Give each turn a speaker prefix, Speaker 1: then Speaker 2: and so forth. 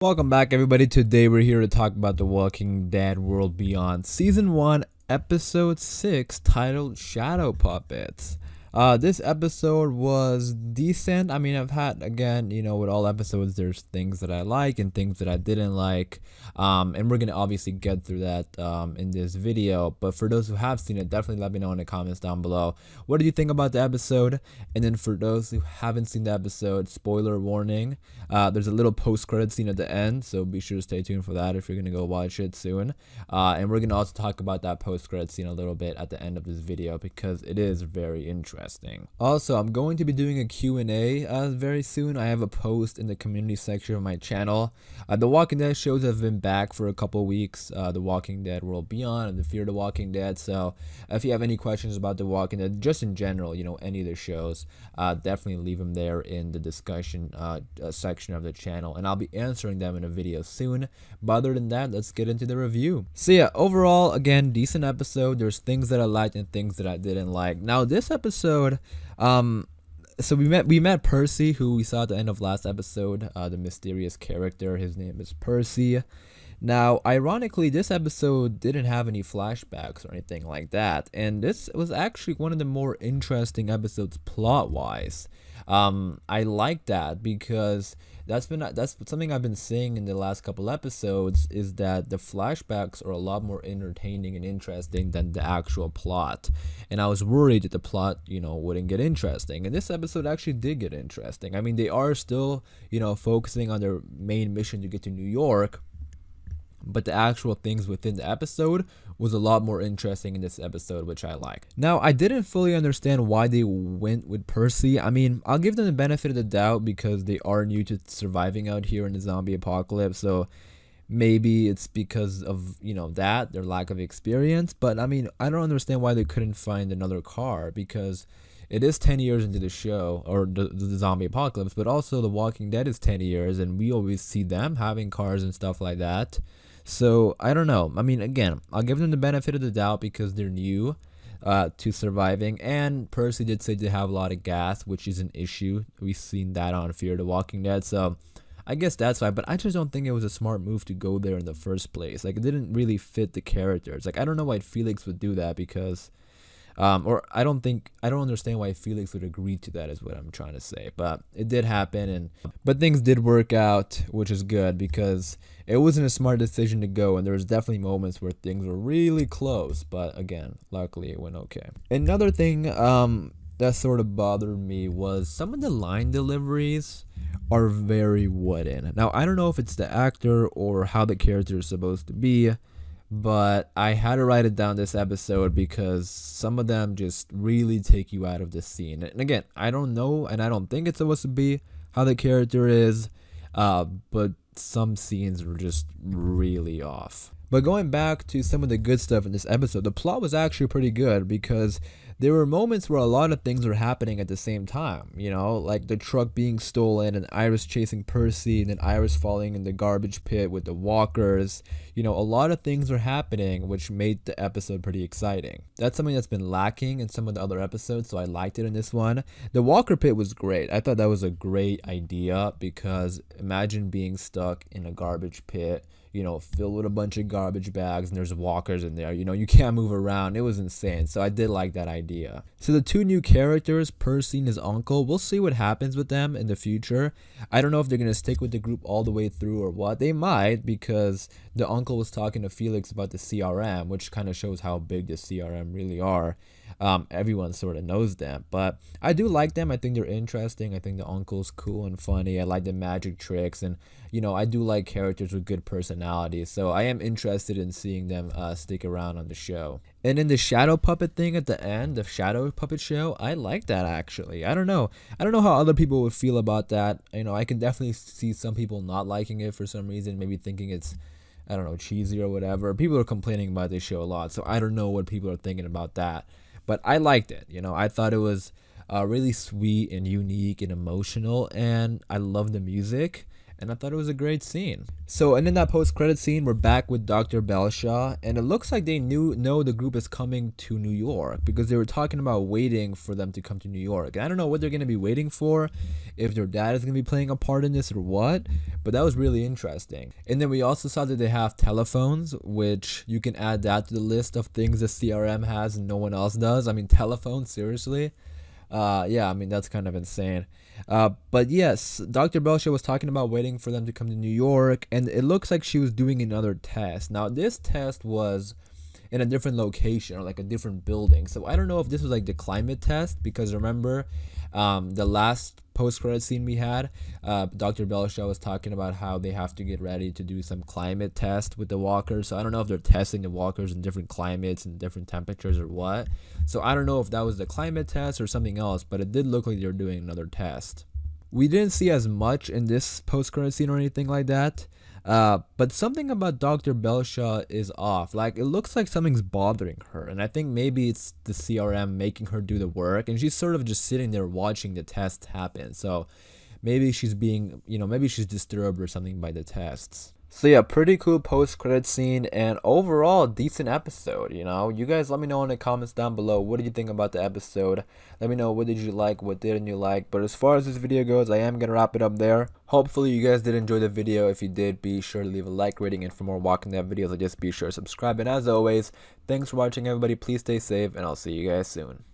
Speaker 1: Welcome back, everybody. Today we're here to talk about The Walking Dead World Beyond Season 1, Episode 6, titled Shadow Puppets. This episode was decent. I mean, I've had, again, with all episodes, there's things that I like and things that I didn't like. And we're going to obviously get through that in this video. But for those who have seen it, definitely let me know in the comments down below. What do you think about the episode? And then for those who haven't seen the episode, spoiler warning, there's a little post-credit scene at the end. So be sure to stay tuned for that if you're going to go watch it soon. And we're going to also talk about that post-credit scene a little bit at the end of this video because it is very interesting. Also, I'm going to be doing a Q&A very soon. I have a post in the community section of my channel. The Walking Dead shows have been back for a couple weeks. The Walking Dead World Beyond and the Fear the Walking Dead. So if you have any questions about The Walking Dead, just in general, any of the shows, definitely leave them there in the discussion section of the channel. And I'll be answering them in a video soon. But other than that, let's get into the review. So yeah, overall, again, decent episode. There's things that I liked and things that I didn't like. Now, this episode, so we met Percy, who we saw at the end of last episode, the mysterious character. His name is Percy. Now, ironically, this episode didn't have any flashbacks or anything like that, and this was actually one of the more interesting episodes plot-wise. I like that because that's something I've been saying in the last couple episodes, is that the flashbacks are a lot more entertaining and interesting than the actual plot. And I was worried that the plot, wouldn't get interesting. And this episode actually did get interesting. I mean, they are still, focusing on their main mission to get to New York, but the actual things within the episode was a lot more interesting in this episode, which I like. Now, I didn't fully understand why they went with Percy. I mean, I'll give them the benefit of the doubt because they are new to surviving out here in the zombie apocalypse, so maybe it's because of, that, their lack of experience. But I mean, I don't understand why they couldn't find another car, because it is 10 years into the show, or the zombie apocalypse, but also The Walking Dead is 10 years, and we always see them having cars and stuff like that. So, I don't know. I mean, again, I'll give them the benefit of the doubt because they're new to surviving. And Percy did say they have a lot of gas, which is an issue. We've seen that on Fear the Walking Dead. So, I guess that's why. But I just don't think it was a smart move to go there in the first place. Like, it didn't really fit the characters. Like, I don't know why Felix would do that because... or I don't understand why Felix would agree to that, is what I'm trying to say. But it did happen, but things did work out, which is good because it wasn't a smart decision to go, and there was definitely moments where things were really close. But again, luckily it went okay. Another thing that sort of bothered me was some of the line deliveries are very wooden. Now, I don't know if it's the actor or how the character is supposed to be, but I had to write it down this episode because some of them just really take you out of the scene. And again, I don't know, and I don't think it's supposed to be how the character is, but some scenes were just really off. But going back to some of the good stuff in this episode, the plot was actually pretty good because there were moments where a lot of things were happening at the same time, like the truck being stolen and Iris chasing Percy and then Iris falling in the garbage pit with the walkers. A lot of things were happening, which made the episode pretty exciting. That's something that's been lacking in some of the other episodes, so I liked it in this one. The walker pit was great. I thought that was a great idea because imagine being stuck in a garbage pit, filled with a bunch of garbage bags, and there's walkers in there. You can't move around. It was insane. So I did like that idea. So the two new characters, Percy and his uncle, we'll see what happens with them in the future. I don't know if they're going to stick with the group all the way through or what. They might, because the uncle was talking to Felix about the CRM, which kind of shows how big the CRM really are. Everyone sort of knows them, but I do like them. I think they're interesting. I think the uncle's cool and funny. I like the magic tricks, and I do like characters with good personalities, so I am interested in seeing them stick around on the show. And in the shadow puppet thing at the end, the shadow puppet show, I like that actually. I don't know how other people would feel about that. I can definitely see some people not liking it for some reason, maybe thinking it's, I don't know, cheesy or whatever. People are complaining about this show a lot, so I don't know what people are thinking about that. But I liked it. I thought it was really sweet and unique and emotional, and I love the music. and I thought it was a great scene. So, and in that post-credit scene, we're back with Dr. Belshaw, and it looks like they know the group is coming to New York because they were talking about waiting for them to come to New York. And I don't know what they're going to be waiting for, if their dad is going to be playing a part in this or what, but that was really interesting. And then we also saw that they have telephones, which you can add that to the list of things the CRM has and no one else does. I mean, telephones, seriously. Yeah, I mean, that's kind of insane. But yes, Dr. Belshaw was talking about waiting for them to come to New York, and it looks like she was doing another test. Now, this test was in a different location or like a different building. So I don't know if this was like the climate test, because remember, the last post-credit scene we had, Dr. Belshaw was talking about how they have to get ready to do some climate test with the walkers. So I don't know if they're testing the walkers in different climates and different temperatures or what. So I don't know if that was the climate test or something else, but it did look like they were doing another test. We didn't see as much in this post-credit scene or anything like that. But something about Dr. Belshaw is off. Like, it looks like something's bothering her, and I think maybe it's the CRM making her do the work, and she's sort of just sitting there watching the test happen. So maybe she's being, maybe she's disturbed or something by the tests. So yeah, pretty cool post-credit scene, and overall decent episode. You guys let me know in the comments down below, what did you think about the episode? Let me know, what did you like, what didn't you like. But as far as this video goes, I am gonna wrap it up there. Hopefully you guys did enjoy the video. If you did, be sure to leave a like rating, and for more Walking Dead videos, just be sure to subscribe. And as always, thanks for watching, everybody. Please stay safe, and I'll see you guys soon.